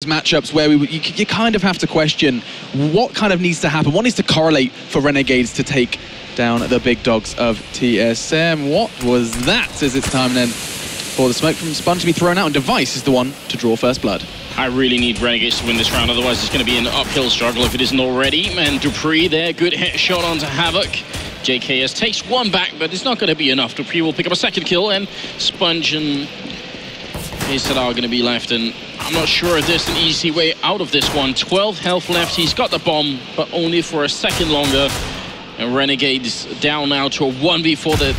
matchups where you kind of have to question what kind of needs to happen, what needs to correlate for Renegades to take down the big dogs of TSM. What was that? As it's time then for the smoke from Sponge to be thrown out, and Device is the one to draw first blood. I really need Renegades to win this round, otherwise it's going to be an uphill struggle if it isn't already. And Dupree there, good headshot onto Havoc. JKS takes one back, but it's not going to be enough. Dupree will pick up a second kill, and Sponge and Ace are going to be left. And I'm not sure if there's an easy way out of this one. 12 health left, he's got the bomb, but only for a second longer. And Renegades down now to a 1v4 that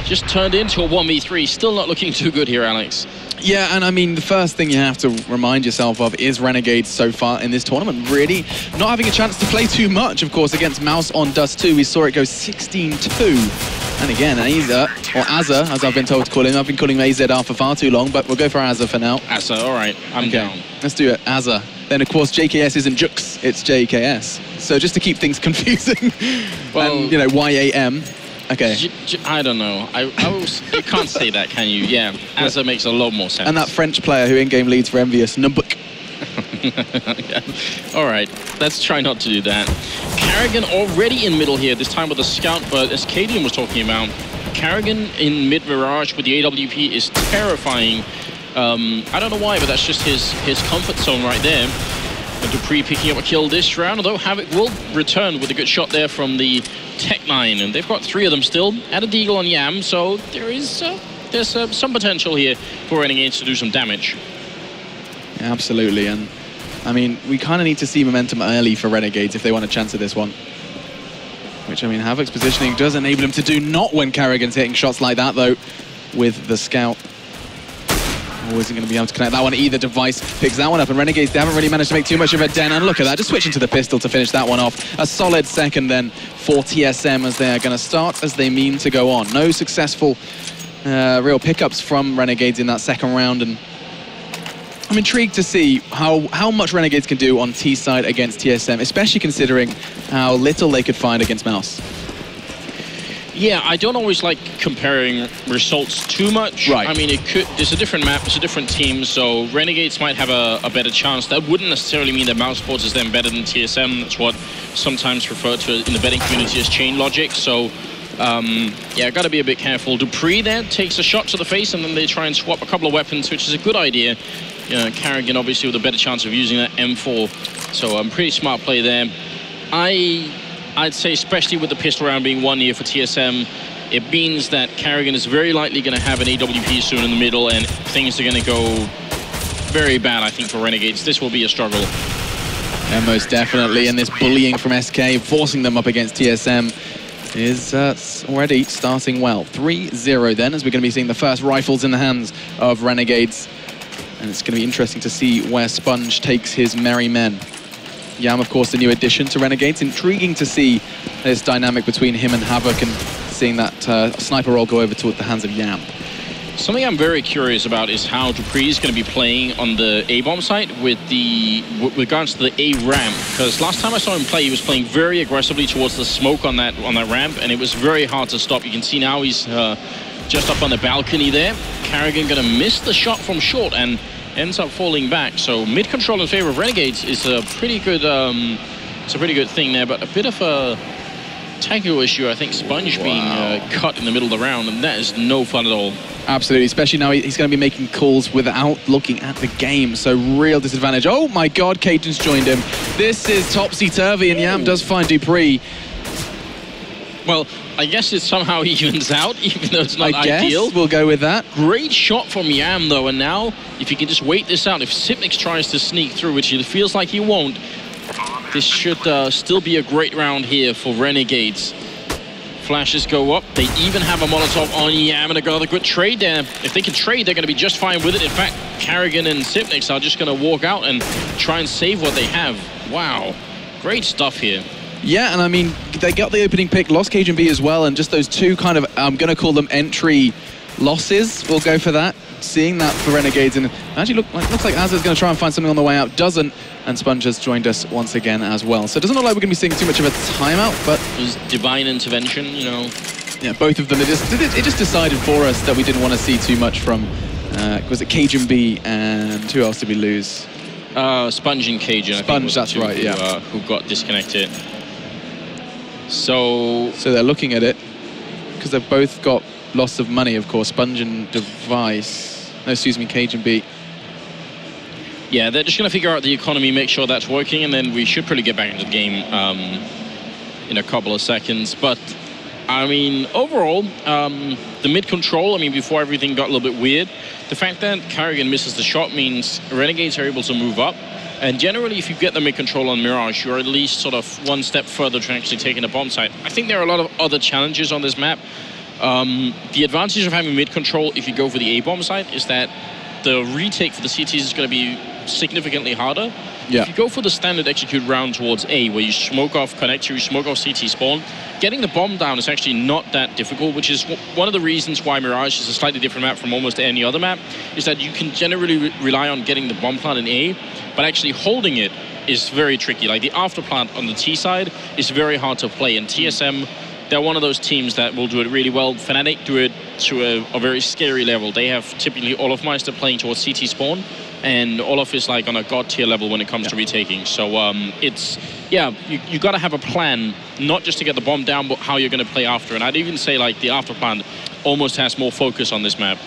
just turned into a 1v3. Still not looking too good here, Alex. Yeah, and I mean, the first thing you have to remind yourself of is Renegades so far in this tournament really not having a chance to play too much. Of course, against Mouse on Dust 2, we saw it go 16-2. And again, Aza, or Azza, as I've been told to call him. I've been calling him AZR for far too long, but we'll go for Azza for now. Azza, all right, I'm down. Let's do it, Azza. Then, of course, JKS isn't Jux, it's JKS. So just to keep things confusing, well, and, you know, YAM. Okay. I don't know. You can't say that, can you? Yeah, Azza makes a lot more sense. And that French player who in-game leads for Envious, Numbuk. Yeah. All right, let's try not to do that. Carrigan already in middle here, this time with a scout, but as Cadian was talking about, Carrigan in mid-Mirage with the AWP is terrifying. I don't know why, but that's just his comfort zone right there. And Dupree picking up a kill this round, although Havoc will return with a good shot there from the Tech-9, and they've got 3 of them still. Add a Deagle on Yam, so there's some potential here for Renegades to do some damage. Yeah, absolutely, and I mean, we kind of need to see momentum early for Renegades if they want a chance at this one. Which, I mean, Havoc's positioning does enable him to do, not when Carrigan's hitting shots like that, though, with the scout. Isn't going to be able to connect that one either. Device picks that one up, and Renegades, they haven't really managed to make too much of a dent. And look at that, just switching to the pistol to finish that one off. A solid second then for TSM, as they are going to start as they mean to go on. No successful real pickups from Renegades in that second round, and I'm intrigued to see how much Renegades can do on T side against TSM, especially considering how little they could find against Mouse. Yeah, I don't always like comparing results too much. Right. I mean, it's a different map, it's a different team, so Renegades might have a better chance. That wouldn't necessarily mean that Mouse Sports is then better than TSM. That's what sometimes referred to in the betting community as chain logic. So, yeah, got to be a bit careful. Dupree there takes a shot to the face, and then they try and swap a couple of weapons, which is a good idea. Carrigan obviously with a better chance of using that M4. So, pretty smart play there. I'd say, especially with the pistol round being 1 year for TSM, it means that Carrigan is very likely going to have an AWP soon in the middle, and things are going to go very bad, I think, for Renegades. This will be a struggle. Yeah, most definitely, and this bullying from SK, forcing them up against TSM, is already starting well. 3-0 then, as we're going to be seeing the first rifles in the hands of Renegades. And it's going to be interesting to see where Sponge takes his merry men. Yam, of course, the new addition to Renegades. Intriguing to see this dynamic between him and Havoc, and seeing that sniper roll go over toward the hands of Yam. Something I'm very curious about is how Dupree is going to be playing on the A-bomb side with regards to the A-ramp. Because last time I saw him play, he was playing very aggressively towards the smoke on that ramp, and it was very hard to stop. You can see now he's just up on the balcony there. Carrigan going to miss the shot from short and ends up falling back. So mid control in favor of Renegades is a pretty good thing there, but a bit of a technical issue, I think. Sponge being cut in the middle of the round, and that is no fun at all. Absolutely, especially now he's going to be making calls without looking at the game, so real disadvantage. Oh my god, Caden's joined him. This is topsy-turvy, and Yam does find Dupree. Well, I guess it somehow evens out, even though it's not ideal. I guess we'll go with that. Great shot from Yam, though, and now, if you can just wait this out, if Sipnix tries to sneak through, which it feels like he won't, this should still be a great round here for Renegades. Flashes go up. They even have a Molotov on Yam, and another good trade there. If they can trade, they're going to be just fine with it. In fact, Carrigan and Sipnix are just going to walk out and try and save what they have. Wow. Great stuff here. Yeah, and I mean, they got the opening pick, lost Cajun B as well, and just those two kind of, I'm going to call them entry losses. We'll go for that. Seeing that for Renegades, and actually looks like Azza's going to try and find something on the way out. Doesn't, and Sponge has joined us once again as well. So it doesn't look like we're going to be seeing too much of a timeout, but... It was divine intervention, you know. Yeah, both of them. It just decided for us that we didn't want to see too much from, was it Cajun B, and who else did we lose? Sponge and Cajun. Sponge, that's right, yeah. Who got disconnected. So they're looking at it, because they've both got loss of money, of course. Sponge and Device. No, excuse me, Cajun beat. Yeah, they're just going to figure out the economy, make sure that's working, and then we should probably get back into the game in a couple of seconds. But, I mean, overall, the mid-control, I mean, before everything got a little bit weird, the fact that Carrigan misses the shot means Renegades are able to move up. And generally, if you get the mid-control on Mirage, you're at least sort of one step further to actually taking the bomb site. I think there are a lot of other challenges on this map. The advantage of having mid-control, if you go for the A-bomb site, is that the retake for the CTs is going to be significantly harder. Yeah. If you go for the standard execute round towards A, where you smoke off connector, you smoke off CT spawn, getting the bomb down is actually not that difficult, which is one of the reasons why Mirage is a slightly different map from almost any other map, is that you can generally rely on getting the bomb plant in A, but actually holding it is very tricky. Like the after plant on the T side is very hard to play, and TSM, they're one of those teams that will do it really well. Fnatic do it to a very scary level. They have typically Olofmeister playing towards CT spawn, and Olof is like on a god tier level when it comes to retaking. So it's, yeah, you got to have a plan, not just to get the bomb down, but how you're going to play after. And I'd even say like the after plan almost has more focus on this map.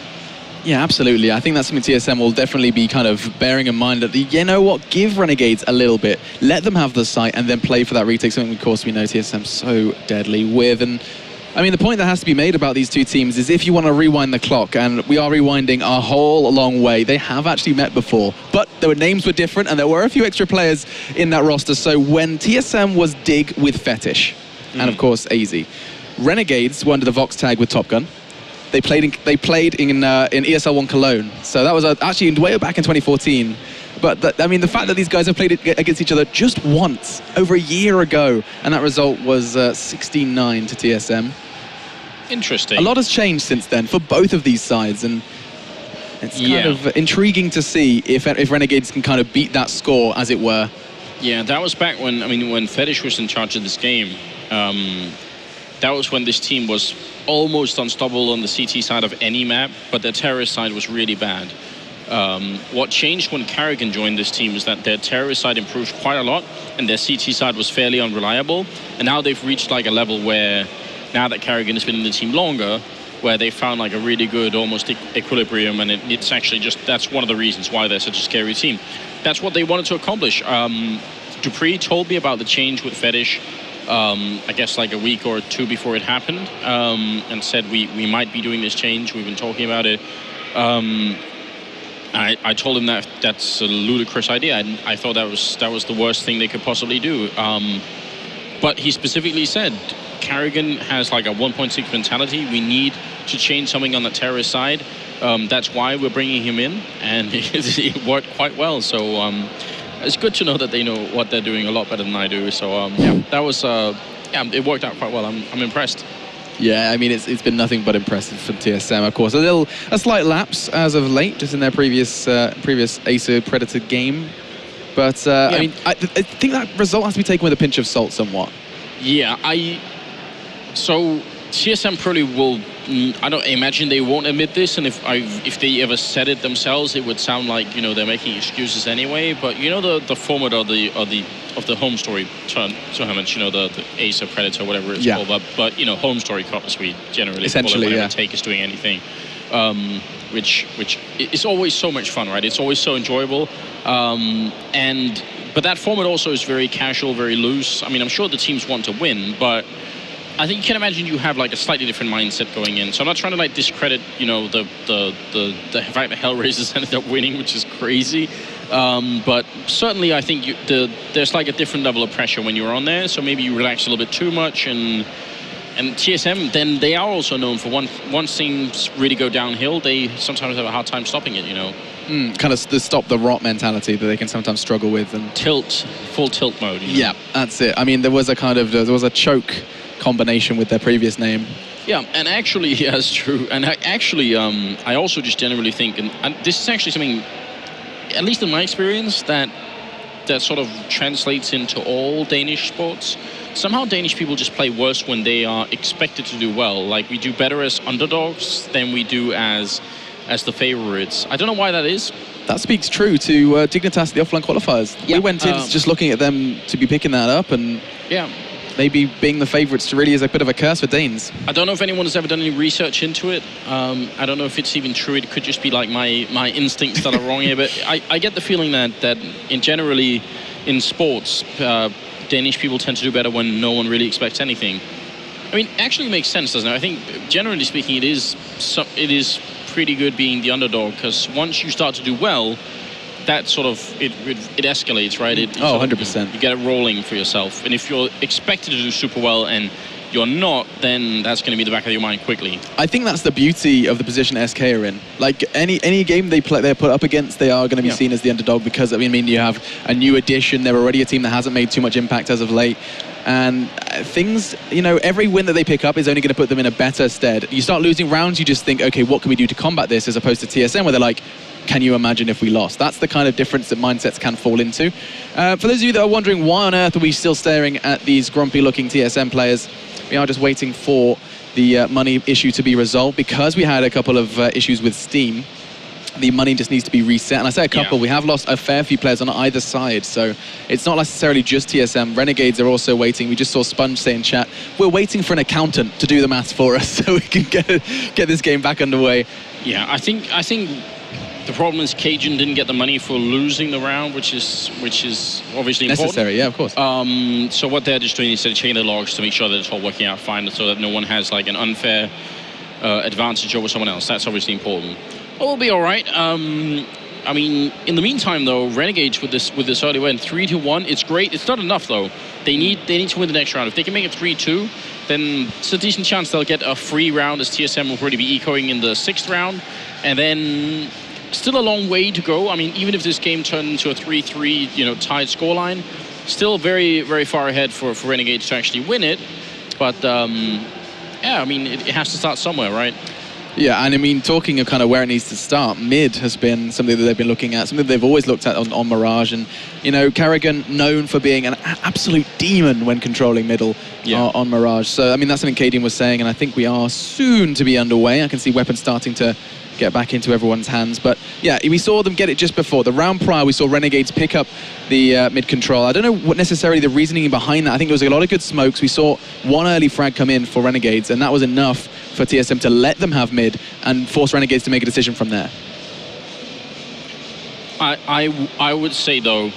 Yeah, absolutely. I think that's something TSM will definitely be kind of bearing in mind, that, you know what, give Renegades a little bit, let them have the site, and then play for that retake, something, of course, we know TSM so deadly with. And I mean, the point that has to be made about these two teams is if you want to rewind the clock, and we are rewinding a whole long way, they have actually met before, but their names were different, and there were a few extra players in that roster. So when TSM was Dig with Fetish, and of course, AZ, Renegades were under the Vox tag with Top Gun. They played in ESL 1 Cologne, so that was actually way back in 2014. But I mean, the fact that these guys have played against each other just once over a year ago, and that result was 16-9 to TSM. Interesting. A lot has changed since then for both of these sides, and it's kind of intriguing to see if Renegades can kind of beat that score, as it were. Yeah, that was back when, I mean, when Fetish was in charge of this game. That was when this team was almost unstoppable on the CT side of any map, but their terrorist side was really bad. What changed when Carrigan joined this team is that their terrorist side improved quite a lot, and their CT side was fairly unreliable. And now they've reached like a level where, now that Carrigan has been in the team longer, where they found like a really good almost equilibrium, and it's actually just, that's one of the reasons why they're such a scary team. That's what they wanted to accomplish. Dupree told me about the change with Fetish, I guess like a week or two before it happened, and said we might be doing this change. We've been talking about it. I told him that that's a ludicrous idea. I thought that was the worst thing they could possibly do. But he specifically said Carrigan has like a 1.6 mentality. We need to change something on the terrorist side. That's why we're bringing him in, and it worked quite well. So it's good to know that they know what they're doing a lot better than I do. So yeah, that was it worked out quite well. I'm impressed. Yeah, I mean, it's been nothing but impressive from TSM, of course. A slight lapse as of late, just in their previous Acer Predator game. But I mean, I think that result has to be taken with a pinch of salt somewhat. Yeah, so TSM probably will. I don't imagine they won't admit this, and if they ever said it themselves, it would sound like, you know, they're making excuses anyway. But you know, the format of the home story tournaments, you know, the Acer Predator, whatever it's called, but you know, home story cup, as we generally essentially call it, whenever Take is doing anything, which is always so much fun, right? It's always so enjoyable, but that format also is very casual, very loose. I mean, I'm sure the teams want to win, but I think you can imagine you have like a slightly different mindset going in. So I'm not trying to like discredit, you know, the fact that Hellraisers ended up winning, which is crazy. But certainly I think there's like a different level of pressure when you're on there. So maybe you relax a little bit too much, and TSM, then they are also known for once things really go downhill, they sometimes have a hard time stopping it, you know. Kind of the stop the rot mentality that they can sometimes struggle with, and full tilt mode. You know? Yeah, that's it. I mean, there was a choke combination with their previous name. Yeah, and actually, yeah, that's true. And I also just generally think, and this is actually something, at least in my experience, that sort of translates into all Danish sports. Somehow Danish people just play worse when they are expected to do well. Like, we do better as underdogs than we do as the favorites. I don't know why that is. That speaks true to Dignitas, the offline qualifiers. Yeah, we went in just looking at them to be picking that up, and maybe being the favourites really is a bit of a curse for Danes. I don't know if anyone has ever done any research into it. I don't know if it's even true. It could just be like my instincts that are wrong here, but I get the feeling that generally in sports, Danish people tend to do better when no one really expects anything. I mean, actually makes sense, doesn't it? I think, generally speaking, it is pretty good being the underdog, because once you start to do well, that sort of, it escalates, right? 100%. You get it rolling for yourself. And if you're expected to do super well and you're not, then that's going to be the back of your mind quickly. I think that's the beauty of the position SK are in. Like any game they're put up against, they are going to be seen as the underdog, because I mean you have a new addition. They're already a team that hasn't made too much impact as of late. And things, every win that they pick up is only going to put them in a better stead. You start losing rounds, you just think, okay, what can we do to combat this, as opposed to TSM, where they're like, can you imagine if we lost? That's the kind of difference that mindsets can fall into. For those of you that are wondering, why on earth are we still staring at these grumpy-looking TSM players? We are just waiting for the money issue to be resolved, because we had a couple of issues with Steam. The money just needs to be reset. And I say a couple, we have lost a fair few players on either side. So it's not necessarily just TSM. Renegades are also waiting. We just saw Sponge say in chat, we're waiting for an accountant to do the maths for us so we can get this game back underway. Yeah, I think the problem is Cajun didn't get the money for losing the round, which is obviously necessary, yeah, of course. So what they're just doing is they're checking the logs to make sure that it's all working out fine, so that no one has like an unfair advantage over someone else. That's obviously important. But we'll be all right. I mean, in the meantime, though, Renegades with this early win, 3-1, it's great. It's not enough, though. They need to win the next round. If they can make it 3-2, then it's a decent chance they'll get a free round, as TSM will probably be ecoing in the 6th round, and then. Still a long way to go. I mean, even if this game turned into a 3-3, tied scoreline, still very, very far ahead for Renegades to actually win it. But, yeah, I mean, it has to start somewhere, right? Yeah, and I mean, talking of kind of where it needs to start, mid has been something that they've been looking at, something they've always looked at on Mirage. And, Karrigan known for being an absolute demon when controlling middle on Mirage. So, I mean, that's something Cadian was saying, and I think we are soon to be underway. I can see weapons starting to get back into everyone's hands. But yeah, we saw them get it just before. The round prior, we saw Renegades pick up the mid-control. I don't know what necessarily the reasoning behind that. I think there was a lot of good smokes. We saw one early frag come in for Renegades, and that was enough for TSM to let them have mid and force Renegades to make a decision from there. I would say, though,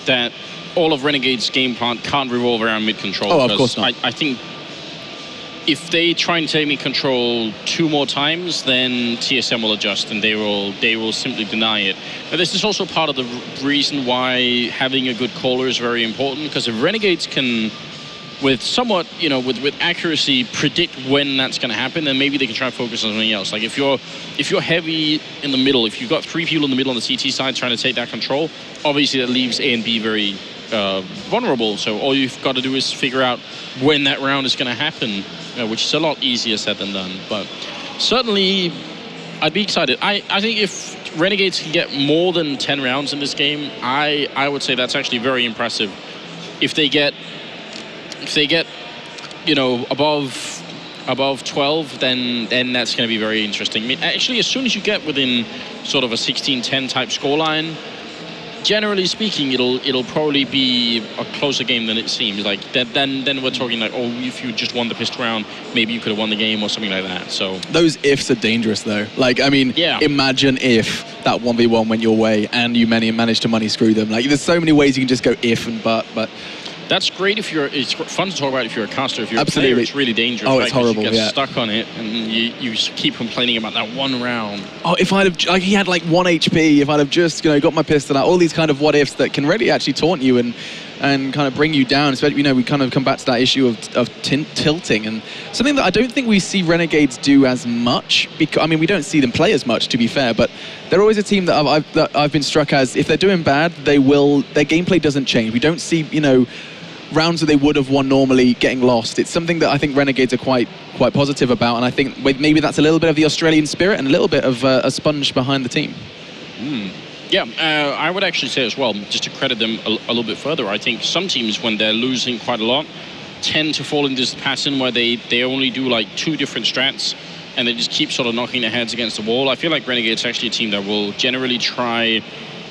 that all of Renegades' game plan can't revolve around mid-control. Oh, of course not. I think if they try and take mid-control 2 more times, then TSM will adjust and they will simply deny it. But this is also part of the reason why having a good caller is very important, because if Renegades can, with somewhat, with accuracy, predict when that's going to happen, then maybe they can try and focus on something else. Like if you're heavy in the middle, if you've got 3 people in the middle on the CT side trying to take that control, obviously that leaves A and B very vulnerable. So all you've got to do is figure out when that round is going to happen, which is a lot easier said than done. But certainly, I'd be excited. I think if Renegades can get more than 10 rounds in this game, I would say that's actually very impressive. If they get above 12, then that's going to be very interesting. I mean, actually, as soon as you get within sort of a 16-10 type scoreline, generally speaking, it'll probably be a closer game than it seems. Like then we're talking like, oh, if you just won the pissed round, maybe you could have won the game or something like that. So those ifs are dangerous, though. Like, I mean, imagine if that 1v1 went your way and you managed to money screw them. Like, there's so many ways you can just go if and but. That's great if you're. It's fun to talk about if you're a caster. If you're a player, it's really dangerous. Oh, it's horrible. You get stuck on it, and you keep complaining about that one round. Oh, if I'd have, he had like 1 HP. If I'd have just, got my pistol out. All these kind of what ifs that can really actually taunt you and kind of bring you down. Especially, we kind of come back to that issue of tilting, and something that I don't think we see Renegades do as much. Because I mean, we don't see them play as much, to be fair. But they're always a team that I've been struck as, if they're doing bad, their gameplay doesn't change. We don't see, rounds that they would have won normally getting lost. It's something that I think Renegades are quite positive about, and I think maybe that's a little bit of the Australian spirit and a little bit of a sponge behind the team. Yeah, I would actually say as well, just to credit them a little bit further, I think some teams, when they're losing quite a lot, tend to fall into this pattern where they only do like 2 different strats and they just keep sort of knocking their heads against the wall. I feel like Renegade's actually a team that will generally try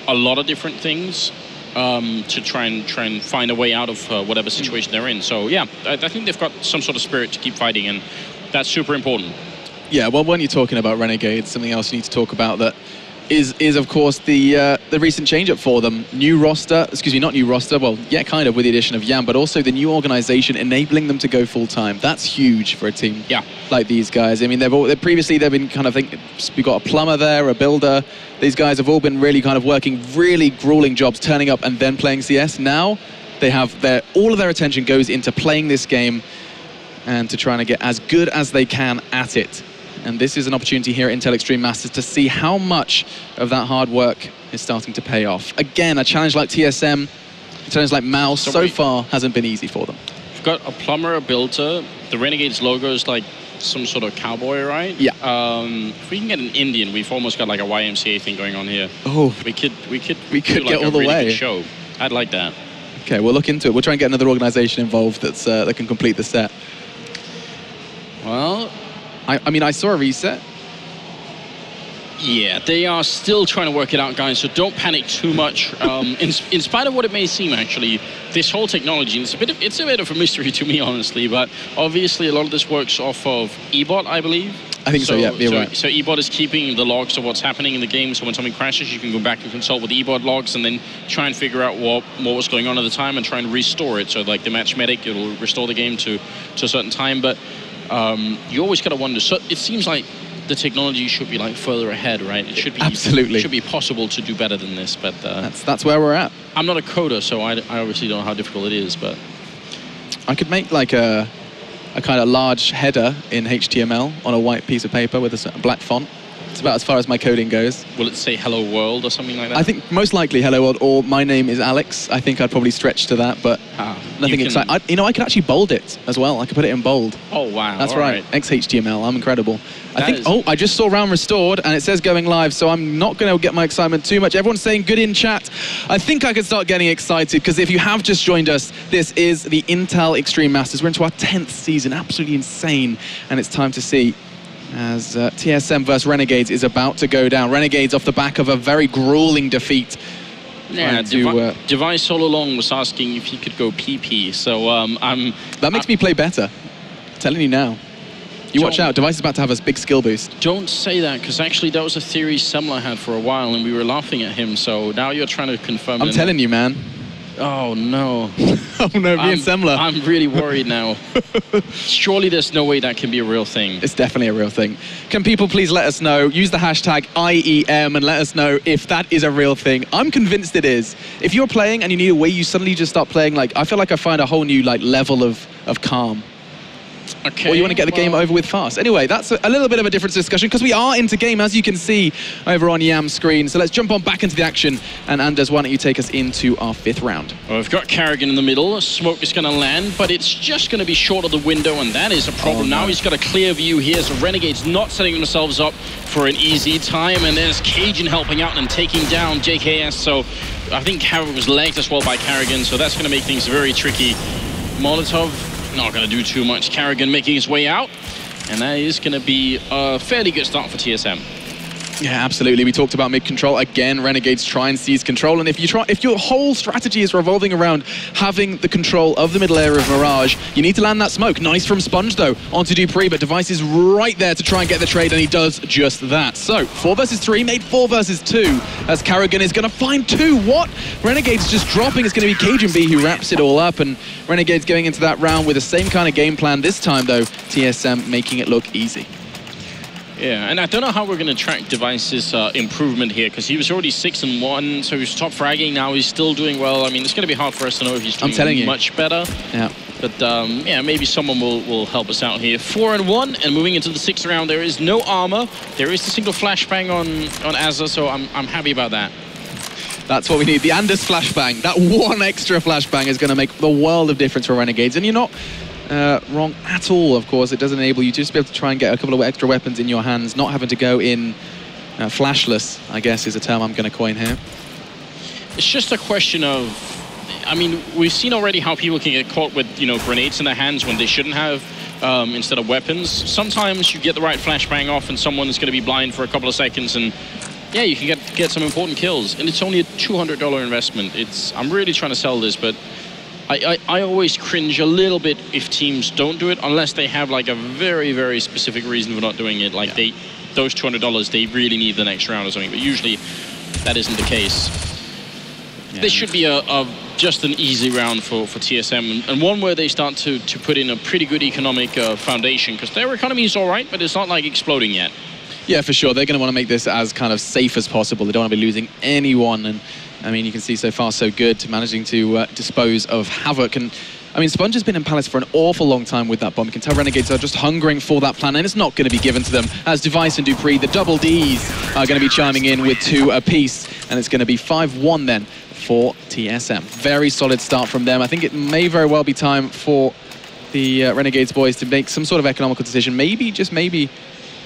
a lot of different things to try and find a way out of whatever situation they're in. So yeah, I think they've got some sort of spirit to keep fighting, and that's super important. Yeah, well, when you're talking about Renegades, something else you need to talk about that is of course the recent change-up for them. New roster, excuse me, not new roster, well, yeah, kind of with the addition of Yam, but also the new organization enabling them to go full-time. That's huge for a team like these guys. I mean, previously they've been kind of thinking, we've got a plumber there, a builder. These guys have all been really kind of working really grueling jobs, turning up and then playing CS. Now they have all of their attention goes into playing this game and to trying to get as good as they can at it. And this is an opportunity here at Intel Extreme Masters to see how much of that hard work is starting to pay off. Again, a challenge like TSM, a challenge like Mouse, so far hasn't been easy for them. We've got a plumber, a builder. The Renegades logo is like some sort of cowboy, right? Yeah. If we can get an Indian, we've almost got like a YMCA thing going on here. Oh, we could get like all the really way. Good show. I'd like that. Okay, we'll look into it. We'll try and get another organization involved that's that can complete the set. Well, I mean, I saw a reset. Yeah, they are still trying to work it out, guys, so don't panic too much. In spite of what it may seem, actually, this whole technology, it's a bit of a mystery to me, honestly, but obviously a lot of this works off of eBot, I believe. I think so, yeah, you're right. So eBot is keeping the logs of what's happening in the game, so when something crashes, you can go back and consult with the eBot logs and then try and figure out what was going on at the time and try and restore it. So like the match medic, it'll restore the game to a certain time, but you always got to wonder. So it seems like the technology should be like further ahead, right? It should be absolutely. It should be possible to do better than this, but that's where we're at. I'm not a coder, so I obviously don't know how difficult it is, but I could make like a kind of large header in HTML on a white piece of paper with a black font. It's about as far as my coding goes. Will it say hello world or something like that? I think most likely hello world or my name is Alex. I think I'd probably stretch to that, but nothing exciting. You know, I could actually bold it as well. I could put it in bold. Oh, wow. That's right. XHTML. I'm incredible. I just saw round restored and it says going live, so I'm not going to get my excitement too much. Everyone's saying good in chat. I think I could start getting excited because if you have just joined us, this is the Intel Extreme Masters. We're into our 10th season. Absolutely insane. And it's time to see as TSM versus Renegades is about to go down. Renegades off the back of a very grueling defeat. Yeah, Device all along was asking if he could go PP, so that makes me play better. I'm telling you now. You watch out, Device is about to have a big skill boost. Don't say that, because actually that was a theory Semler had for a while, and we were laughing at him, so now you're trying to confirm it. I'm telling you, man. Oh, no. Oh, no, me and Semler. I'm really worried now. Surely there's no way that can be a real thing. It's definitely a real thing. Can people please let us know, use the hashtag IEM and let us know if that is a real thing. I'm convinced it is. If you're playing and you need a way, you suddenly just start playing, like, I feel like I find a whole new like level of calm. Okay, or you want to get the game over with fast. Anyway, that's a little bit of a different discussion because we are into game, as you can see over on Yam's screen. So let's jump on back into the action. And Anders, why don't you take us into our 5th round? Well, we've got Carrigan in the middle. Smoke is going to land, but it's just going to be short of the window, and that is a problem. Now he's got a clear view here, so Renegades not setting themselves up for an easy time. And there's Cajun helping out and taking down JKS. So I think Carrigan was legged as well by Carrigan, so that's going to make things very tricky. Molotov not going to do too much. Carrigan making his way out, and that is going to be a fairly good start for TSM. Yeah, absolutely. We talked about mid-control. Again, Renegades try and seize control, and if your whole strategy is revolving around having the control of the middle area of Mirage, you need to land that smoke. Nice from Sponge, though, onto Dupree, but Device is right there to try and get the trade, and he does just that. So, 4 versus 3 made 4 versus 2, as Carrigan is going to find 2. What? Renegades just dropping. It's going to be Cajun B who wraps it all up, and Renegades going into that round with the same kind of game plan. This time, though, TSM making it look easy. Yeah, and I don't know how we're going to track Device's improvement here, because he was already 6-1, so he's top fragging. Now he's still doing well. I mean, it's going to be hard for us to know if he's doing much better. Yeah. But yeah, maybe someone will help us out here. 4-1, and moving into the 6th round, there is no armor. There is the single flashbang on Azza, so I'm happy about that. That's what we need. The Anders flashbang. That one extra flashbang is going to make the world of difference for Renegades, and you're not wrong at all, of course. It does enable you to just be able to try and get a couple of extra weapons in your hands, not having to go in flashless, I guess is a term I'm going to coin here. It's just a question of, I mean, we've seen already how people can get caught with, you know, grenades in their hands when they shouldn't have. instead of weapons. Sometimes you get the right flashbang off and someone is going to be blind for a couple of seconds, and yeah, you can get some important kills. And it's only a $200 investment. I'm really trying to sell this, but I always cringe a little bit if teams don't do it unless they have like a very, very specific reason for not doing it. Like those $200, they really need the next round or something. But usually that isn't the case. Yeah. This should be just an easy round for TSM, and one where they start to put in a pretty good economic foundation, because their economy is all right, but it's not like exploding yet. Yeah, for sure. They're going to want to make this as kind of safe as possible. They don't want to be losing anyone. And I mean, you can see so far so good to managing to dispose of Havoc. And I mean, Sponge has been in Palace for an awful long time with that bomb. You can tell Renegades are just hungering for that plan, and it's not going to be given to them, as Device and Dupree, the double Ds, are going to be chiming in with 2 apiece, and it's going to be 5-1 then for TSM. Very solid start from them. I think it may very well be time for the Renegades boys to make some sort of economical decision. Maybe, just maybe,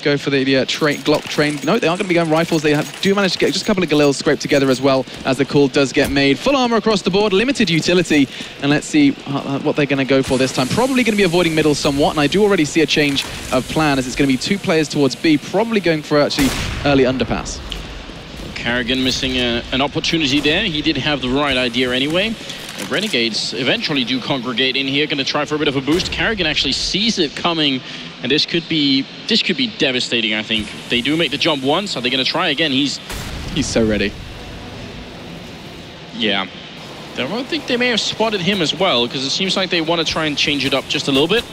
go for the Glock train. No, they aren't going to be going rifles. They do manage to get just a couple of Galils scraped together as well, as the call does get made. Full armor across the board, limited utility, and let's see what they're going to go for this time. Probably going to be avoiding middle somewhat, and I do already see a change of plan, as it's going to be 2 players towards B, probably going for actually early underpass. Carrigan missing an opportunity there. He did have the right idea anyway. The Renegades eventually do congregate in here, going to try for a bit of a boost. Carrigan actually sees it coming, and this could be devastating, I think. They do make the jump once. Are they going to try again? He's so ready. Yeah. I think they may have spotted him as well, because it seems like they want to try and change it up just a little bit.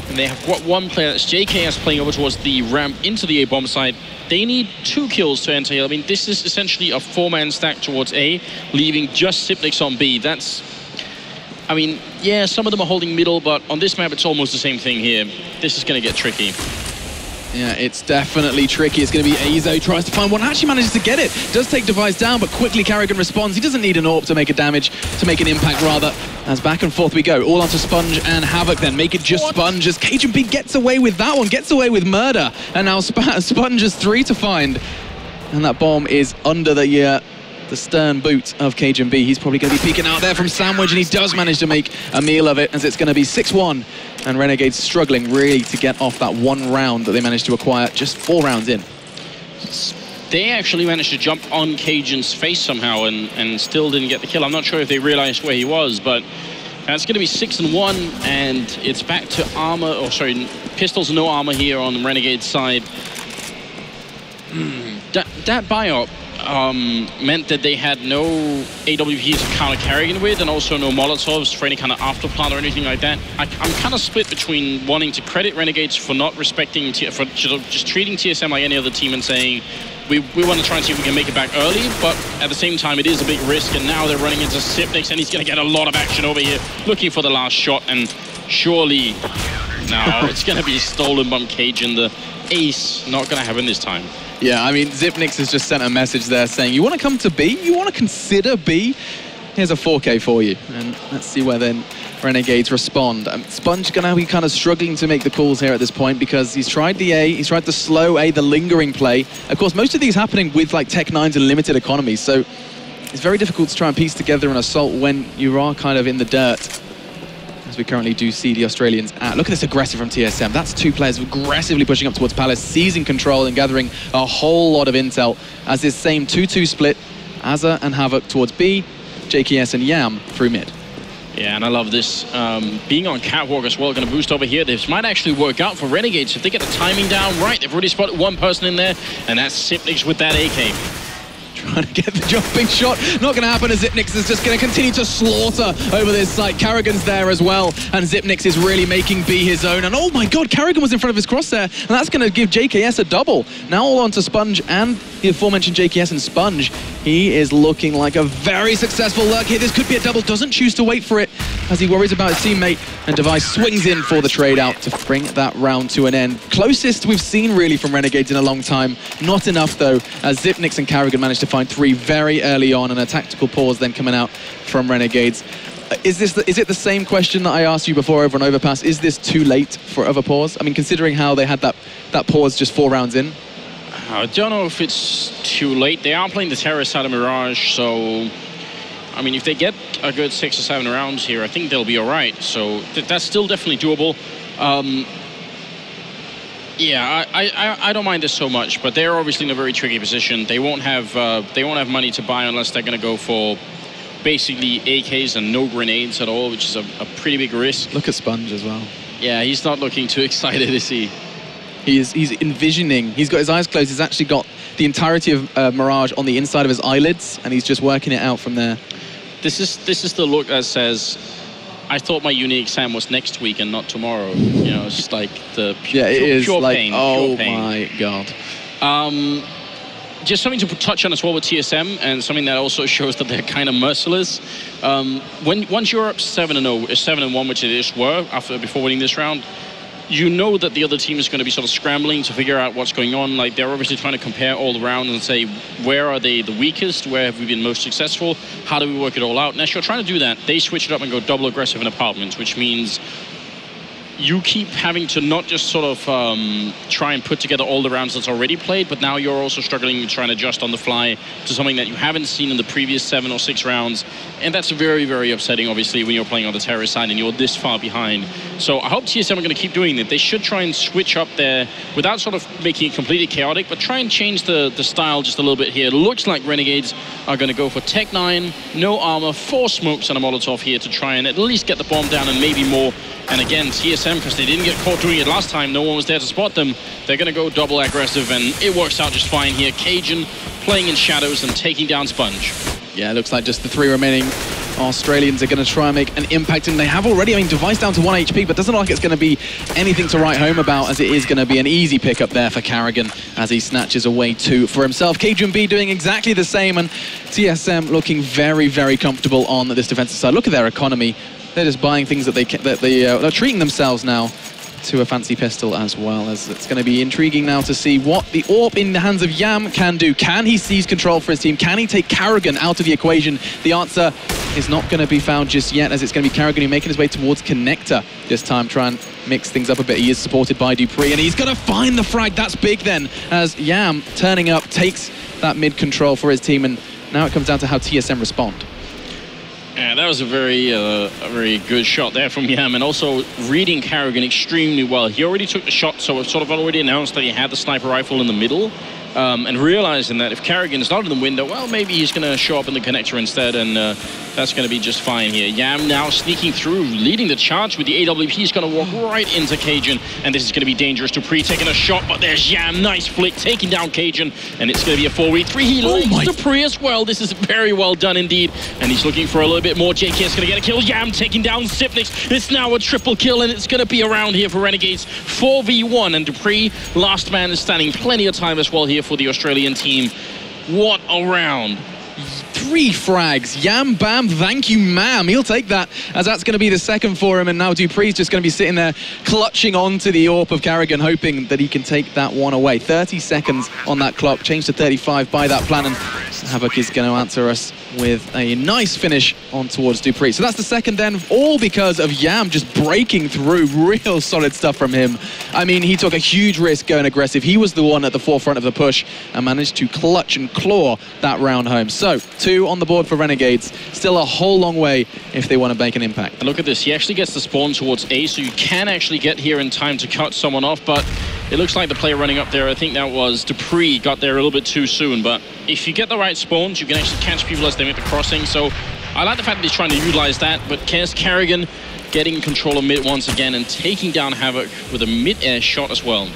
And they have got one player, that's JKS, playing over towards the ramp into the A-bomb side. They need 2 kills to enter here. I mean, this is essentially a 4-man stack towards A, leaving just Xyp9x on B. That's... I mean, yeah, some of them are holding middle, but on this map, it's almost the same thing here. This is going to get tricky. Yeah, it's definitely tricky. It's going to be Azo, tries to find one, actually manages to get it. Does take Device down, but quickly Carrigan responds. He doesn't need an AWP to make a damage, to make an impact rather. As back and forth we go, all onto Sponge and Havoc then. Make it just Sponge as KGB gets away with that one, gets away with murder. And now Sponge has 3 to find. And that bomb is under the stern boot of KGB. He's probably going to be peeking out there from Sandwich, and he does manage to make a meal of it, as it's going to be 6-1. And Renegades struggling really to get off that 1 round that they managed to acquire just 4 rounds in. They actually managed to jump on Cajun's face somehow and still didn't get the kill. I'm not sure if they realized where he was, but that's going to be 6-1, and it's back to armor, or sorry, pistols no armor here on the Renegade side. That biop meant that they had no AWPs to counter Carrigan with, and also no Molotovs for any kind of afterplant or anything like that. I'm kind of split between wanting to credit Renegades for not respecting, for just treating TSM like any other team and saying, we want to try and see if we can make it back early, but at the same time, it is a big risk, and now they're running into Xyp9x, and he's going to get a lot of action over here, looking for the last shot, and surely, no, it's going to be stolen by Cajun. The ace, not going to happen this time. Yeah, I mean, Xyp9x has just sent a message there saying, you want to come to B? You want to consider B? Here's a 4K for you. And let's see where then Renegades respond. Sponge going to be kind of struggling to make the calls here at this point, because he's tried the A, he's tried the slow A, the lingering play. Of course, most of these happening with like Tech-9s and limited economies, so it's very difficult to try and piece together an assault when you are kind of in the dirt. As we currently do see the Australians at. Look at this aggressive from TSM. That's 2 players aggressively pushing up towards Palace, seizing control and gathering a whole lot of intel. As this same 2-2 split, Azza and Havoc towards B, JKS and Yam through mid. Yeah, and I love this. Being on Catwalk as well, going to boost over here. This might actually work out for Renegades if they get the timing down right. They've already spotted 1 person in there, and that's Xyp9x with that AK. Trying to get the jumping shot. Not going to happen, as Xyp9x is just going to continue to slaughter over this site. Carrigan's there as well, and Xyp9x is really making B his own. And oh my god, Carrigan was in front of his crosshair, and that's going to give JKS a double. Now all on to Sponge and the aforementioned JKS and Sponge. He is looking like a very successful lurk here. This could be a double. Doesn't choose to wait for it, as he worries about his teammate, and Device swings in for the trade out to bring that round to an end. Closest we've seen really from Renegades in a long time. Not enough though, as Xyp9x and Carrigan managed to find 3 very early on, and a tactical pause then coming out from Renegades. Is it the same question that I asked you before over on Overpass? Is this too late for other pause? I mean, considering how they had that pause just 4 rounds in. I don't know if it's too late. They are playing the terrorist side of Mirage, so I mean, if they get a good 6 or 7 rounds here, I think they'll be all right. So that's still definitely doable. Yeah, I don't mind this so much, but they're obviously in a very tricky position. They won't have money to buy unless they're going to go for basically AKs and no grenades at all, which is a pretty big risk. Look at Sponge as well. Yeah, he's not looking too excited, is he? He's envisioning. He's got his eyes closed. He's actually got the entirety of Mirage on the inside of his eyelids, and he's just working it out from there. This is the look that says, I thought my uni exam was next week and not tomorrow. You know, it's just like the pure like, pain. Oh pure pain. my god. Just something to touch on as well with TSM, and something that also shows that they're kind of merciless. Once you're up 7-0, 7-1, which it is before winning this round, you know that the other team is going to be sort of scrambling to figure out what's going on. Like, they're obviously trying to compare all the rounds and say, where are they the weakest? Where have we been most successful? How do we work it all out? And as you're trying to do that, they switch it up and go double aggressive in apartments, which means you keep having to not just sort of try and put together all the rounds that's already played, but now you're also struggling with trying to adjust on the fly to something that you haven't seen in the previous 7 or 6 rounds. And that's very, very upsetting, obviously, when you're playing on the terrorist side and you're this far behind. So I hope TSM are going to keep doing that. They should try and switch up there without sort of making it completely chaotic, but try and change the style just a little bit here. It looks like Renegades are going to go for Tech 9, no armor, 4 smokes and a Molotov here to try and at least get the bomb down and maybe more. And again, TSM, because they didn't get caught doing it last time, no one was there to spot them, they're going to go double aggressive, and it works out just fine here. Cajun playing in shadows and taking down Sponge. Yeah, it looks like just the 3 remaining Australians are going to try and make an impact, and they have already. I mean, Device down to 1 HP, but doesn't look like it's going to be anything to write home about, as it is going to be an easy pickup there for Carrigan as he snatches away 2 for himself. Cajun B doing exactly the same, and TSM looking very, very comfortable on this defensive side. Look at their economy. They're just buying things that they're treating themselves now to a fancy pistol as well. As it's going to be intriguing now to see what the AWP in the hands of Yam can do. Can he seize control for his team? Can he take Carrigan out of the equation? The answer is not going to be found just yet, as it's going to be Carrigan making his way towards Connector this time, try and mix things up a bit. He is supported by Dupree, and he's going to find the frag. That's big then, as Yam turning up takes that mid control for his team, and now it comes down to how TSM respond. Yeah, that was a very good shot there from Yam, and also reading Carrigan extremely well. He already took the shot, so it sort of already announced that he had the sniper rifle in the middle, and realizing that if Carrigan is not in the window, well, maybe he's going to show up in the connector instead, and that's going to be just fine here. Yam now sneaking through, leading the charge with the AWP. He's going to walk right into Cajun, and this is going to be dangerous. Dupree taking a shot, but there's Yam. Nice flick, taking down Cajun, and it's going to be a 4v3. He lays Dupree as well. This is very well done indeed, and he's looking for a little bit more. JK is going to get a kill. Yam taking down Sipnix. It's now a triple kill, and it's going to be around here for Renegades. 4v1, and Dupree, last man is standing. Plenty of time as well here for the Australian team. What a round. 3 frags. Yam bam, thank you ma'am. He'll take that, as that's going to be the second for him, and now Dupree's just going to be sitting there clutching onto the AWP of Carrigan, hoping that he can take that one away. 30 seconds on that clock, changed to 35 by that plan, and Havoc is going to answer us with a nice finish on towards Dupree. So that's the second then, all because of Yam just breaking through. Real solid stuff from him. I mean, he took a huge risk going aggressive. He was the one at the forefront of the push and managed to clutch and claw that round home. So 2 on the board for Renegades. Still a whole long way if they want to make an impact. And look at this, he actually gets the spawn towards A, so you can actually get here in time to cut someone off, but it looks like the player running up there, I think that was Dupree, got there a little bit too soon. But if you get the right spawns, you can actually catch people as they make the crossing. So I like the fact that he's trying to utilize that, but Carrigan getting control of mid once again and taking down Havoc with a mid-air shot as well.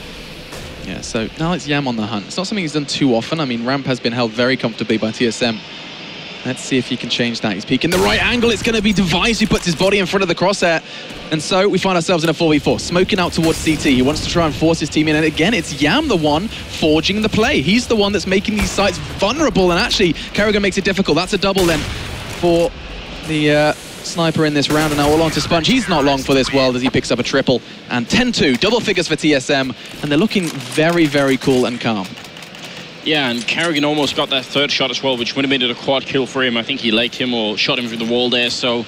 Yeah, so now it's Yam on the hunt. It's not something he's done too often. I mean, ramp has been held very comfortably by TSM. Let's see if he can change that. He's peeking the right angle. It's going to be Device who puts his body in front of the crosshair. And so we find ourselves in a 4v4, smoking out towards CT. He wants to try and force his team in. And again, it's Yam the one forging the play. He's the one that's making these sites vulnerable. And actually, Carrigan makes it difficult. That's a double then for the sniper in this round. And now all on to Sponge. He's not long for this world as he picks up a triple. And 10-2, double figures for TSM. And they're looking very, very cool and calm. Yeah, and Carrigan almost got that third shot as well, which would have made it a quad kill for him. I think he legged him or shot him through the wall there. So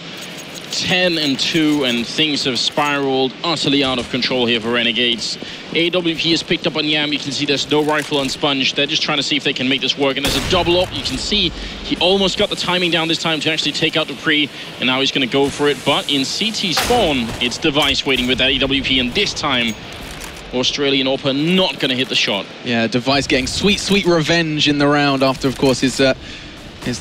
10-2, and things have spiraled utterly out of control here for Renegades. AWP has picked up on Yam. You can see there's no rifle on Sponge. They're just trying to see if they can make this work, and there's a double up. You can see he almost got the timing down this time to actually take out Dupree, and now he's going to go for it. But in CT spawn, it's Device waiting with that AWP, and this time Australian AWPer not going to hit the shot. Yeah, Device getting sweet revenge in the round after, of course, his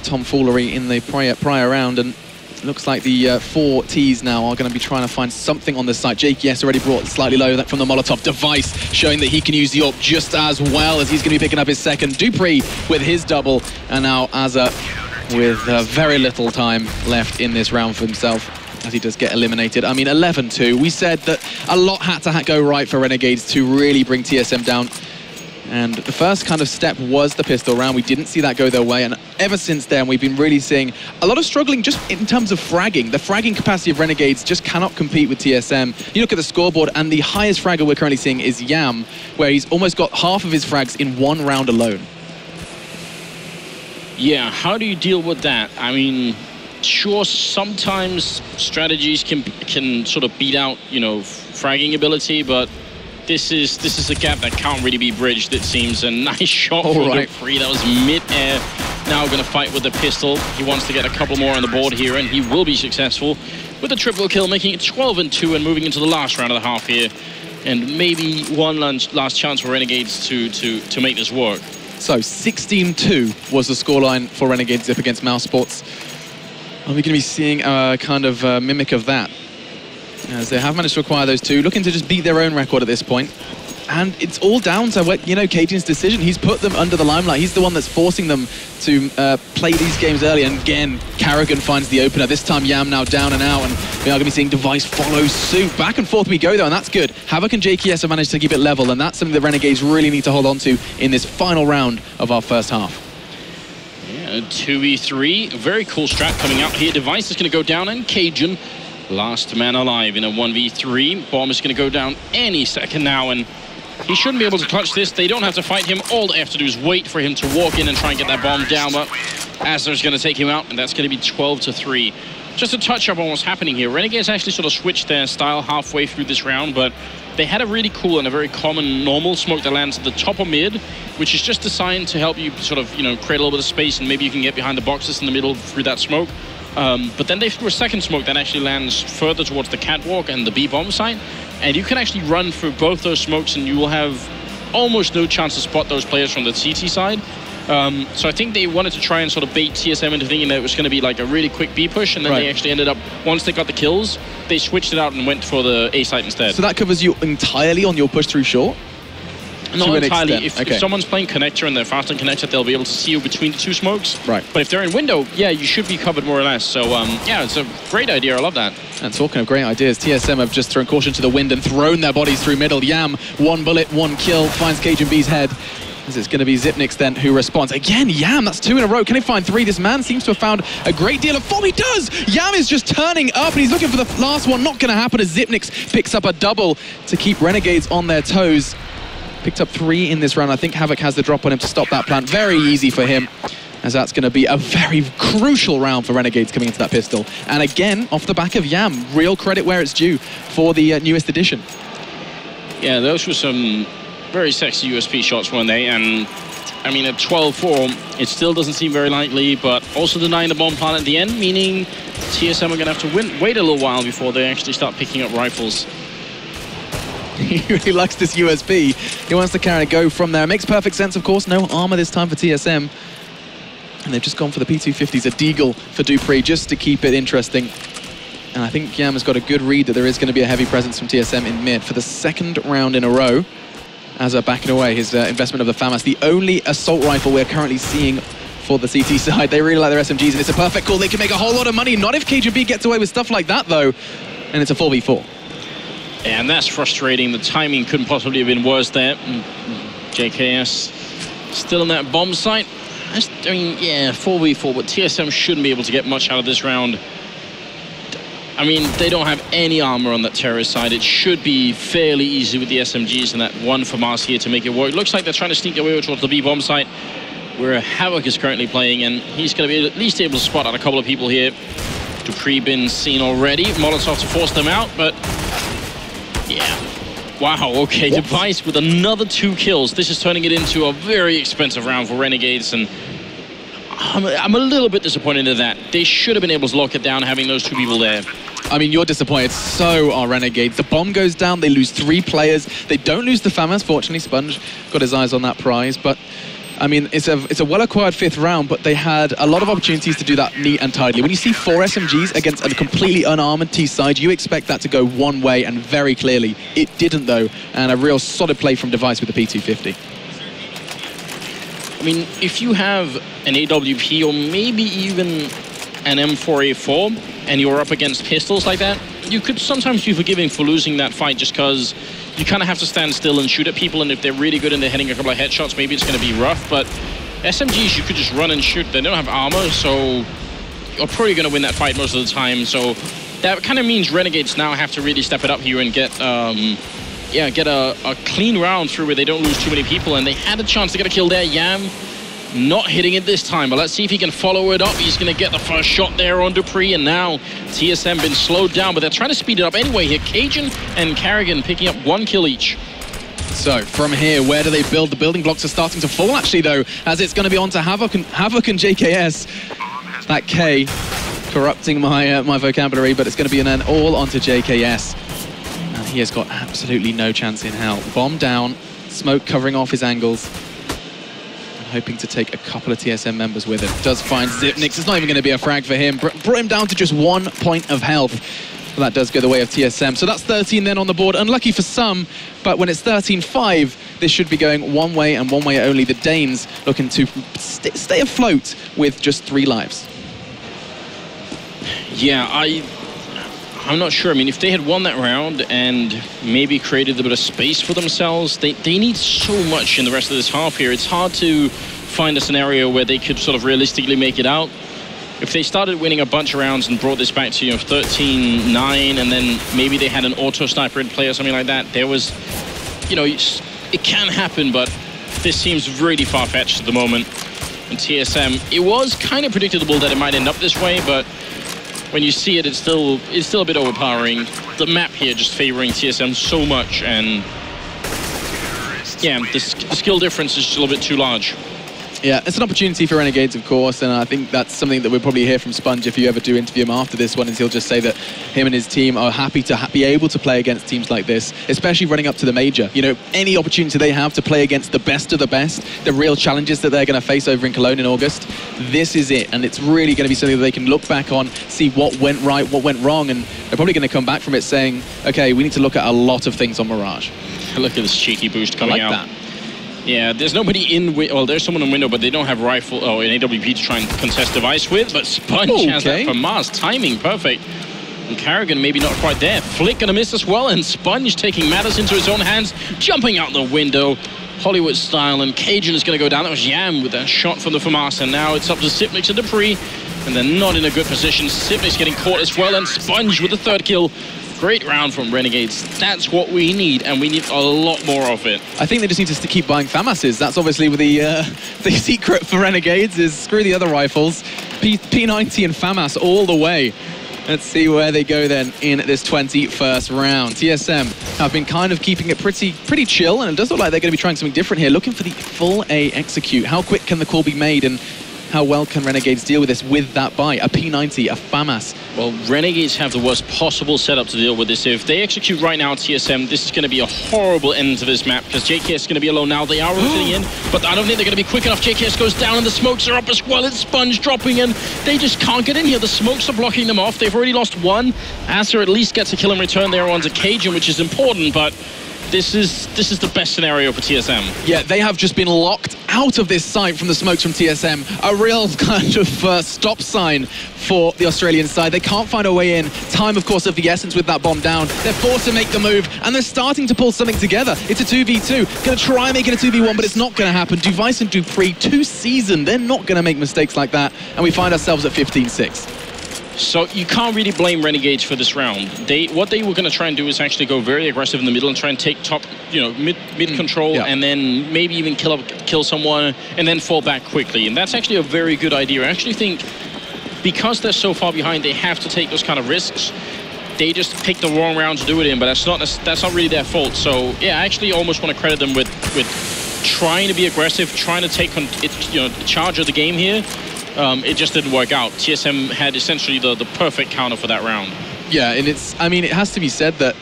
tomfoolery in the prior round, and looks like the 4 Ts now are going to be trying to find something on this site. JKS already brought slightly low from the Molotov. Device showing that he can use the AWP just as well, as he's going to be picking up his second. Dupree with his double, and now Azza with very little time left in this round for himself, as he does get eliminated. I mean, 11-2. We said that a lot had to go right for Renegades to really bring TSM down. And the first kind of step was the pistol round. We didn't see that go their way, and ever since then we've been really seeing a lot of struggling just in terms of fragging. The fragging capacity of Renegades just cannot compete with TSM. You look at the scoreboard, and the highest fragger we're currently seeing is Yam, where he's almost got half of his frags in 1 round alone. Yeah, how do you deal with that? I mean, sure, sometimes strategies can sort of beat out, you know, fragging ability, but this is a gap that can't really be bridged, it seems. A nice shot from Dupree. That was mid-air. Now going to fight with the pistol. He wants to get a couple more on the board here, and he will be successful with a triple kill, making it 12-2 and moving into the last round of the half here. And maybe one last chance for Renegades to make this work. So 16-2 was the scoreline for Renegades up against Mouse Sports. Are we going to be seeing a kind of mimic of that, as they have managed to acquire those 2, looking to just beat their own record at this point? And it's all down to, you know, Cajun's decision. He's put them under the limelight. He's the one that's forcing them to play these games early. And again, Carrigan finds the opener. This time Yam now down and out, and we are going to be seeing Device follow suit. Back and forth we go, though, and that's good. Havoc and JKS have managed to keep it level, and that's something that Renegades really need to hold on to in this final round of our first half. Yeah, 2v3. Very cool strat coming out here. Device is going to go down, and Cajun, last man alive in a 1v3. Bomb is going to go down any second now, and he shouldn't be able to clutch this. They don't have to fight him. All they have to do is wait for him to walk in and try and get that bomb down, but Azer's going to take him out, and that's going to be 12-3. Just to touch up on what's happening here, Renegades actually sort of switched their style halfway through this round, but they had a really cool and a very common normal smoke that lands at the top of mid, which is just designed to help you sort of, you know, create a little bit of space, and maybe you can get behind the boxes in the middle through that smoke. But then they threw a second smoke that actually lands further towards the catwalk and the B-bomb site, and you can actually run through both those smokes, and you will have almost no chance to spot those players from the CT side. So I think they wanted to try and sort of bait TSM into thinking that it was going to be like a really quick B push, and then they actually ended up, once they got the kills, they switched it out and went for the A site instead. So that covers you entirely on your push through short? Not entirely. If someone's playing connector and they're fast on connector, they'll be able to see you between the 2 smokes. Right. But if they're in window, yeah, you should be covered more or less. So, yeah, it's a great idea. I love that. And talking of great ideas, TSM have just thrown caution to the wind and thrown their bodies through middle. Yam, 1 bullet, 1 kill, finds Cajun B's head. As it's going to be Zipnix then who responds. Again, Yam, that's 2 in a row. Can he find 3? This man seems to have found a great deal of form. He does! Yam is just turning up, and he's looking for the last one. Not going to happen as Zipnix picks up a double to keep Renegades on their toes. Picked up 3 in this round. I think Havoc has the drop on him to stop that plant. Very easy for him, as that's going to be a very crucial round for Renegades coming into that pistol. And again, off the back of Yam, real credit where it's due for the newest edition. Yeah, those were some very sexy USP shots, weren't they? And I mean, at 12-4, it still doesn't seem very likely, but also denying the bomb plant at the end, meaning TSM are going to have to wait a little while before they actually start picking up rifles. He really likes this USB. He wants to carry a go from there. It makes perfect sense, of course. No armor this time for TSM. And they've just gone for the P250s, a deagle for Dupree, just to keep it interesting. And I think Yam has got a good read that there is going to be a heavy presence from TSM in mid for the 2nd round in a row. Azza backing away his investment of the FAMAS. The only assault rifle we're currently seeing for the CT side. They really like their SMGs, and it's a perfect call. They can make a whole lot of money. Not if KGB gets away with stuff like that, though. And it's a 4v4. And that's frustrating. The timing couldn't possibly have been worse there. JKS still in that bomb site. I mean, yeah, 4v4, but TSM shouldn't be able to get much out of this round. I mean, they don't have any armor on that terrorist side. It should be fairly easy with the SMGs and that 1 FAMAS here to make it work. It looks like they're trying to sneak their way towards the B-bomb site, where Havoc is currently playing, and he's going to be at least able to spot out a couple of people here. Dupree been seen already. Molotov to force them out, but yeah. Wow, okay, What? Device with another 2 kills. This is turning it into a very expensive round for Renegades, and I'm a little bit disappointed in that. They should have been able to lock it down having those 2 people there. I mean, you're disappointed. So are Renegades. The bomb goes down. They lose 3 players. They don't lose the FAMAS. Fortunately, Sponge got his eyes on that prize. But, I mean, it's a well-acquired 5th round, but they had a lot of opportunities to do that neat and tidily. When you see 4 SMGs against a completely unarmored T side, you expect that to go one way, and very clearly. It didn't, though. And a real solid play from Device with the P250. I mean, if you have an AWP or maybe even an M4A4 and you're up against pistols like that, you could sometimes be forgiving for losing that fight just because you kind of have to stand still and shoot at people, and if they're really good and they're hitting a couple of headshots, maybe it's going to be rough. But SMGs, you could just run and shoot. They don't have armor, so you're probably going to win that fight most of the time. So that kind of means Renegades now have to really step it up here and get a clean round through where they don't lose too many people, and they had a chance to get a kill there. Yam not hitting it this time, but let's see if he can follow it up. He's going to get the first shot there on Dupree, and now TSM been slowed down, but they're trying to speed it up anyway here. Cajun and Carrigan picking up 1 kill each. So, from here, where do they build? The building blocks are starting to fall, actually, though, as it's going to be on to Havoc and JKS. That K corrupting my vocabulary, but it's going to be an all onto JKS. And he has got absolutely no chance in hell. Bomb down, smoke covering off his angles. Hoping to take a couple of TSM members with him. Does find Zipnix. It's not even going to be a frag for him. Brought him down to just 1 point of health. Well, that does go the way of TSM. So that's 13 then on the board. Unlucky for some, but when it's 13-5, this should be going one way and one way only. The Danes looking to stay afloat with just 3 lives. Yeah, I'm not sure. I mean, if they had won that round and maybe created a bit of space for themselves, they need so much in the rest of this half here. It's hard to find a scenario where they could sort of realistically make it out. If they started winning a bunch of rounds and brought this back to, 13-9, and then maybe they had an auto sniper in play or something like that, there was, it can happen, but this seems really far-fetched at the moment. And TSM, it was kind of predictable that it might end up this way, but when you see it, it's still a bit overpowering. The map here just favoring TSM so much, and yeah, the skill difference is just a little bit too large. Yeah, it's an opportunity for Renegades, of course, and I think that's something that we'll probably hear from Sponge if you ever do interview him after this one, is he'll just say that him and his team are happy to be able to play against teams like this, especially running up to the major. Any opportunity they have to play against the best of the best, the real challenges that they're going to face over in Cologne in August, this is it, and it's really going to be something that they can look back on, see what went right, what went wrong, and they're probably going to come back from it saying, okay, we need to look at a lot of things on Mirage. Look at this cheeky boost coming out. That. Yeah, there's nobody in... Well, there's someone in window, but they don't have rifle or an AWP to try and contest Device with. But Sponge has that for Mars. Timing perfect. And Carrigan maybe not quite there. Flick gonna miss as well, and Sponge taking matters into his own hands, jumping out the window, Hollywood style, and Cajun is gonna go down. That was Yam with a shot from the FAMAS, and now it's up to Zipnix and Dupree, and they're not in a good position. Zipnix getting caught as well, and Sponge with the 3rd kill. Great round from Renegades. That's what we need, and we need a lot more of it. I think they just need to keep buying FAMASs. That's obviously the secret for Renegades, is screw the other rifles. P90 and FAMAS all the way. Let's see where they go then in this 21st round. TSM have been kind of keeping it pretty chill, and it does look like they're going to be trying something different here. Looking for the full A execute. How quick can the call be made, and how well can Renegades deal with this with that buy? A P90, a FAMAS. Well, Renegades have the worst possible setup to deal with this. If they execute right now, TSM, this is going to be a horrible end to this map, because JKS is going to be alone now. They are rotating in, but I don't think they're going to be quick enough. JKS goes down, and the smokes are up as well. It's Sponge dropping in. They just can't get in here. The smokes are blocking them off. They've already lost 1. Acer at least gets a kill in return there onto Cajun, which is important, but this is the best scenario for TSM. Yeah, they have just been locked out of this site from the smokes from TSM. A real kind of stop sign for the Australian side. They can't find a way in. Time, of course, of the essence with that bomb down. They're forced to make the move, and they're starting to pull something together. It's a 2v2. Gonna try and make it a 2v1, but it's not gonna happen. Device and Dupree, 2 seasoned. They're not gonna make mistakes like that, and we find ourselves at 15-6. So you can't really blame Renegades for this round. What they were going to try and do is actually go very aggressive in the middle and try and take top, mid control, and then maybe even kill someone and then fall back quickly. And that's actually a very good idea. I actually think because they're so far behind, they have to take those kind of risks. They just picked the wrong round to do it in, but that's not really their fault. So yeah, I actually almost want to credit them with trying to be aggressive, trying to take charge of the game here. It just didn't work out. TSM had essentially the perfect counter for that round. Yeah, and it has to be said that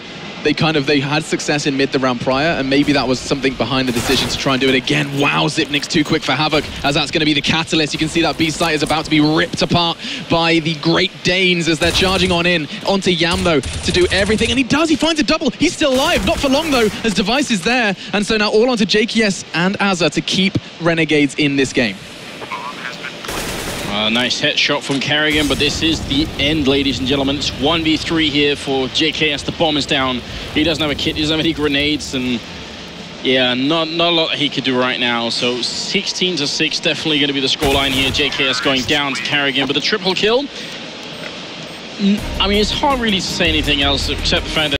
they had success in mid the round prior, and maybe that was something behind the decision to try and do it again. Wow, Zipnik's too quick for Havoc, as that's going to be the catalyst. You can see that B site is about to be ripped apart by the Great Danes as they're charging onto Yam though to do everything, and he finds a double. He's still alive, not for long though, as Device is there, and so now all onto JKS and Azza to keep Renegades in this game. Nice headshot from Carrigan, but this is the end, ladies and gentlemen. It's 1v3 here for JKS. The bomb is down. He doesn't have a kit, he doesn't have any grenades, and yeah, not a lot he could do right now. So 16-6, definitely going to be the scoreline here. JKS going down to Carrigan, but the triple kill, I mean, it's hard really to say anything else except the fact that